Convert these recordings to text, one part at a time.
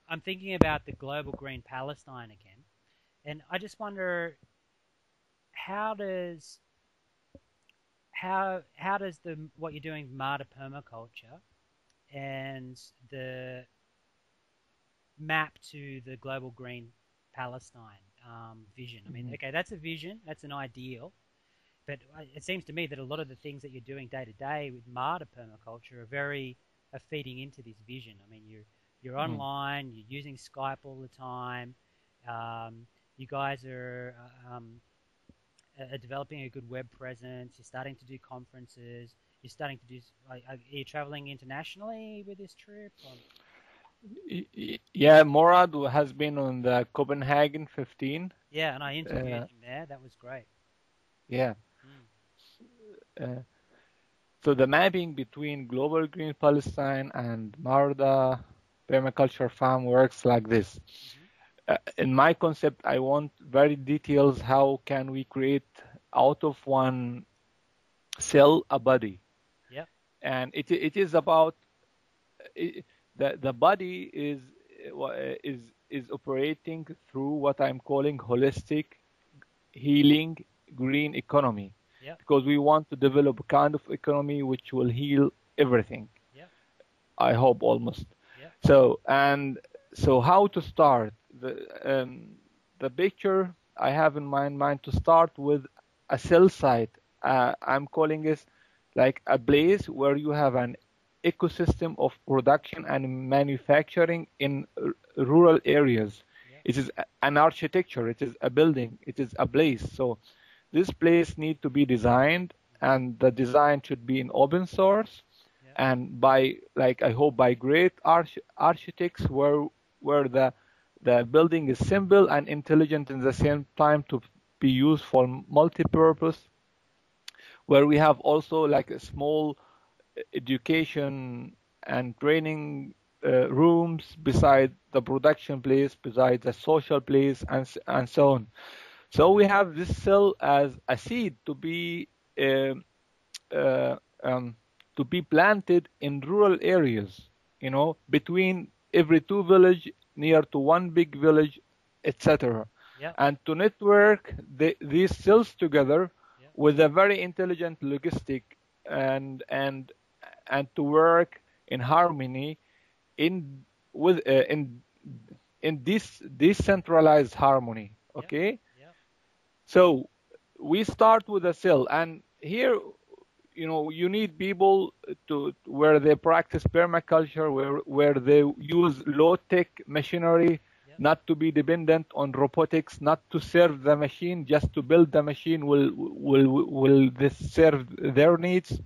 I'm thinking about the global green Palestine again, and I just wonder how does the what you're doing Marda Permaculture and the map to the global green Palestine vision. I mean, okay, that's a vision, that's an ideal, but it seems to me that a lot of the things that you're doing day to day with Marda Permaculture are feeding into this vision. I mean, you're online, you're using Skype all the time. You guys are developing a good web presence. You're starting to do conferences. You're starting to do. Are you traveling internationally with this trip? Yeah, Morad has been on the Copenhagen 15. Yeah, and I interviewed him there. That was great. Yeah. So the mapping between Global Green Palestine and Marda Permaculture Farm works like this. In my concept, I want very details. How can we create out of one cell a body? Yeah. And it is about the body is operating through what I'm calling holistic healing green economy. Yeah. Because we want to develop a kind of economy which will heal everything. Yeah. I hope almost. Yeah. So how to start? The picture I have in my mind to start with a cell site. I'm calling it like a place where you have an ecosystem of production and manufacturing in rural areas. Yeah. It is an architecture, it is a building, it is a place. So this place needs to be designed, and the design should be in open source, yeah, and by, like, I hope by great architects where the building is simple and intelligent in the same time to be used for multi-purpose, where we have also like a small education and training rooms beside the production place, beside the social place, and so on. So we have this cell as a seed to be planted in rural areas, between every two village, near to one big village, etc. Yeah. And to network these cells together, yeah, with a very intelligent logistic and to work in harmony in this decentralized harmony. Okay. Yeah. Yeah. So we start with a cell, and here, you need people where they practice permaculture, where they use low-tech machinery, yeah, not to be dependent on robotics, not to serve the machine, just to build the machine will this serve their needs,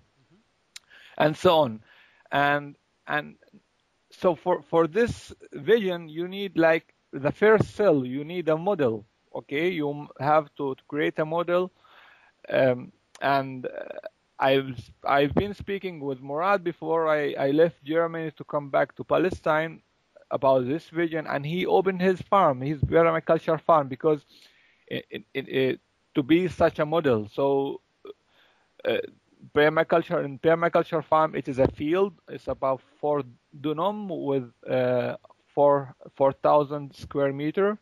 and so on. And so for this vision, you need, like, the first cell, you need a model. Okay, you have to create a model, and I've been speaking with Murad before I left Germany to come back to Palestine about this vision, and he opened his farm, his permaculture farm, because to be such a model. So permaculture farm, it is a field. It's about 4 dunum with 4,000 square meter,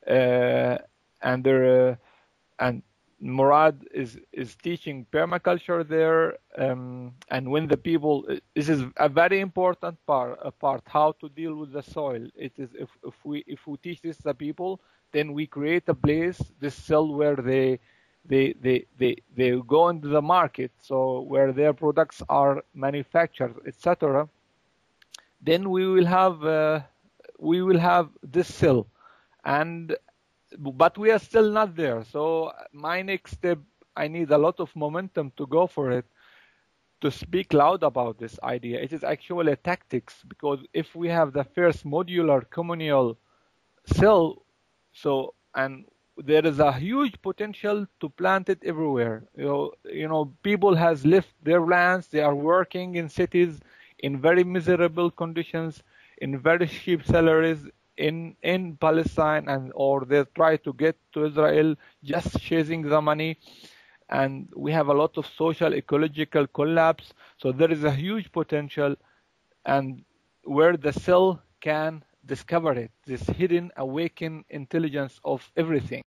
yeah, and Murad is teaching permaculture there, and when the people, this is a very important part how to deal with the soil. It is if we teach this to the people, then we create a place, this cell, where they go into the market, so where their products are manufactured, etc. Then we will have this cell, but we are still not there. So my next step, I need a lot of momentum to go for it, to speak loud about this idea. It is actually a tactics, because if we have the first modular communal cell, and there is a huge potential to plant it everywhere. People has left their lands. They are working in cities in very miserable conditions, in very cheap salaries, in Palestine, or they try to get to Israel just chasing the money, and we have a lot of social ecological collapse. So there is a huge potential, and where the cell can discover it, this hidden awakened intelligence of everything.